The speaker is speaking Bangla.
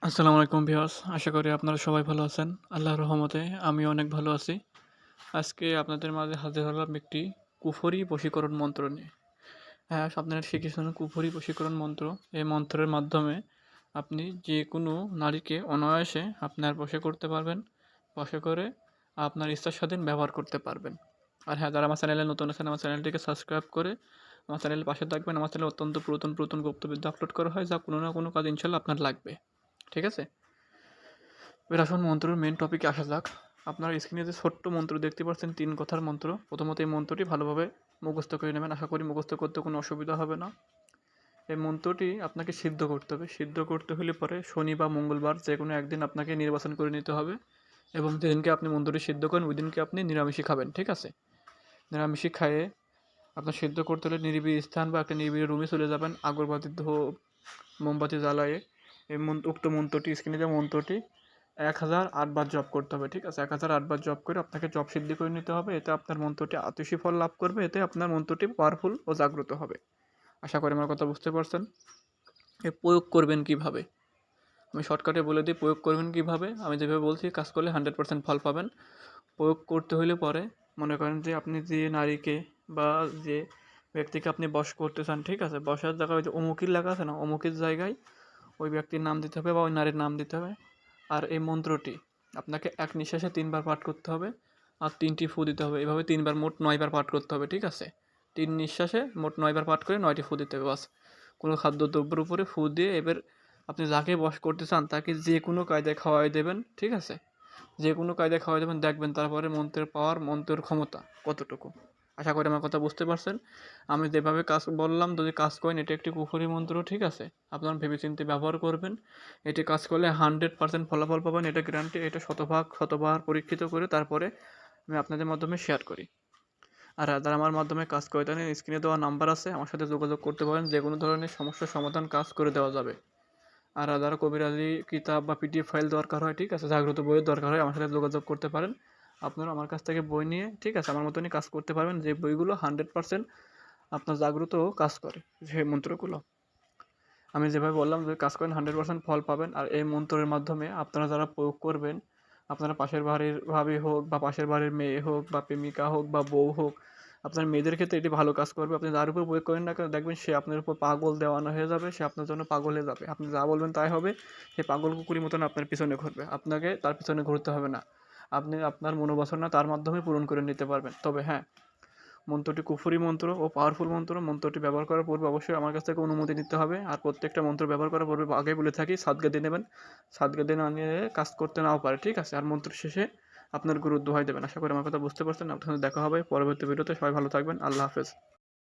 আসসালামু আলাইকুম ভিউয়ার্স, আশা করি আপনারা সবাই ভালো আছেন। আল্লাহর রহমতে আমি অনেক ভালো আছি। আজকে আপনাদের মাঝে হাজির হলাম একটি কুফরি বশীকরণ মন্ত্র নিয়ে। হ্যাঁ, আপনারা শিখেছেন কুফরি বশীকরণ মন্ত্র। এই মন্ত্রের মাধ্যমে আপনি যে কোনো নারীকে অনায়াসে আপনার বশে করতে পারবেন। বশে করে আপনার ইচ্ছা স্বাধীন ব্যবহার করতে পারবেন। আর হ্যাঁ, যারা আমার চ্যানেলে নতুন আছেন আমার চ্যানেলটিকে সাবস্ক্রাইব করে আমার চ্যানেলের পাশে থাকবেন। আমার চ্যানেলে অত্যন্ত পুরাতন গুপ্তবিদ্যা আপলোড করা হয়, যা কোনো না কোনো কাজ ইনশাল্লাহ আপনার লাগবে। ঠিক আছে? এবার আসুন মন্ত্রের মেন টপিকে আসা যাক। আপনার স্ক্রিনে যে ছোট্ট মন্ত্র দেখতে পাচ্ছেন 3 কথার মন্ত্র। প্রথমত এই মন্ত্রটি ভালোভাবে মুখস্থ করে নেবেন। আশা করি মুখস্থ করতে কোনো অসুবিধা হবে না। এই মন্ত্রটি আপনাকে সিদ্ধ করতে হবে। সিদ্ধ করতে হলে পরে শনি বা মঙ্গলবার যেকোনো একদিন আপনাকে নির্বাচন করে নিতে হবে এবং যেদিনকে আপনি মন্ত্রটি সিদ্ধ করেন ওই দিনকে আপনি নিরামিষই খাবেন। ঠিক আছে? নিরামিষই খাইয়ে আপনার সিদ্ধ করতে হলে নিরিবিলি স্থান বা একটা নিরিবিলি রুমে চলে যাবেন। আগরবাতি ধূপ মোমবাতি জ্বালায়ে এই উক্ত মন্ত্রটি স্ক্রিনে যে মন্ত্রটি 1008 বার জপ করতে হবে। ঠিক আছে? 1008 বার জপ করে আপনাকে জপ সিদ্ধি করে নিতে হবে। এতে আপনার মন্ত্রটি আতিশী ফল লাভ করবে। এতে আপনার মন্ত্রটি পাওয়ারফুল ও জাগ্রত হবে। আশা করি আমার কথা বুঝতে পারছেন। প্রয়োগ করবেন কিভাবে? আমি শর্টকাটে বলে দিই প্রয়োগ করবেন কিভাবে। আমি যেভাবে বলছি কাজ করলে 100% ফল পাবেন। প্রয়োগ করতে হলে পরে মনে করেন যে আপনি যে নারীকে বা যে ব্যক্তিকে আপনি বশ করতে চান, ঠিক আছে? বসার জায়গায় ওই যে অমুকির লেখা আছে না? অমুকির জায়গায় ওই ব্যক্তির নাম দিতে হবে বা ওই নারীর নাম দিতে হবে। আর এই মন্ত্রটি আপনাকে এক নিঃশ্বাসে 3 বার পাঠ করতে হবে আর 3টি ফু দিতে হবে। এভাবে 3 বার মোট 9 বার পাঠ করতে হবে। ঠিক আছে? 3 নিঃশ্বাসে মোট 9 বার পাঠ করে 9টি ফু দিতে হবে বাস। কোনো খাদ্যদ্রব্যের উপরে ফু দিয়ে এবার আপনি যাকে বশ করতে চান তাকে যে কোনো কায়দায় খাওয়াই দেবেন। ঠিক আছে? যে কোনো কায়দায় খাওয়াই দেবেন, দেখবেন তারপরে মন্ত্রের পাওয়ার, মন্ত্রের ক্ষমতা কতটুকু। আশা করি আমার কথা বুঝতে পারছেন। আমি যেভাবে কাজ বললাম যদি কাজ করেন এটি একটি কুফরি মন্ত্র। ঠিক আছে? আপনারা ভেবেচিন্তে ব্যবহার করবেন। এটি কাজ করলে 100% ফলাফল পাবেন, এটা গ্যারান্টি। এটা শতবার পরীক্ষিত করে তারপরে আমি আপনাদের মাধ্যমে শেয়ার করি। আর যারা আমার মাধ্যমে কাজ করে থাকেন স্ক্রিনে দেওয়া নাম্বার আছে, আমার সাথে যোগাযোগ করতে পারেন। যে কোনো ধরনের সমস্যার সমাধান কাজ করে দেওয়া যাবে। আর যারা কবিরাজি কিতাব বা পিডিএফ ফাইল দরকার হয়, ঠিক আছে, জাগ্রত বইয়ের দরকার হয়, আমার সাথে যোগাযোগ করতে পারেন। আপনারা আমার কাছ থেকে বই নিয়ে, ঠিক আছে, আমার মতনই কাজ করতে পারবেন। যে বইগুলো 100% আপনার জাগ্রত কাজ করে, সেই মন্ত্রগুলো আমি যেভাবে বললাম যে কাজ করেন 100% ফল পাবেন। আর এই মন্ত্রের মাধ্যমে আপনারা যারা প্রয়োগ করবেন, আপনারা পাশের বাড়ির ভাবি হোক বা পাশের বাড়ির মেয়ে হোক বা প্রেমিকা হোক বা বউ হোক, আপনার মেয়েদের ক্ষেত্রে এটি ভালো কাজ করবে। আপনি যার উপর প্রয়োগ করেন না কেন দেখবেন সে আপনার উপর পাগল দেওয়ানো হয়ে যাবে, সে আপনার জন্য পাগল হয়ে যাবে। আপনি যা বলবেন তাই হবে। সে পাগল কুকুরের মতন আপনার পিছনে ঘুরবে, আপনাকে তার পিছনে ঘুরতে হবে না। আপনি আপনার মনোবাসনা তার মাধ্যমে পূরণ করে নিতে পারবেন। তবে হ্যাঁ, মন্ত্রটি কুফরি মন্ত্র ও পাওয়ারফুল মন্ত্র। মন্ত্রটি ব্যবহার করার পূর্বে অবশ্যই আমার কাছ থেকে অনুমতি নিতে হবে। আর প্রত্যেকটা মন্ত্র ব্যবহার করার পূর্বে আগেই বলে থাকি সাদগাদি নেবেন। সাদগাদি না নিয়ে কাজ করতে নাও পারে। ঠিক আছে? আর মন্ত্র শেষে আপনার গুরুর দোহাই দেবেন। আশা করি আমার কথা বুঝতে পারছেন। আপনার সাথে দেখা হবে পরবর্তী ভিডিওতে। সবাই ভালো থাকবেন। আল্লাহ হাফেজ।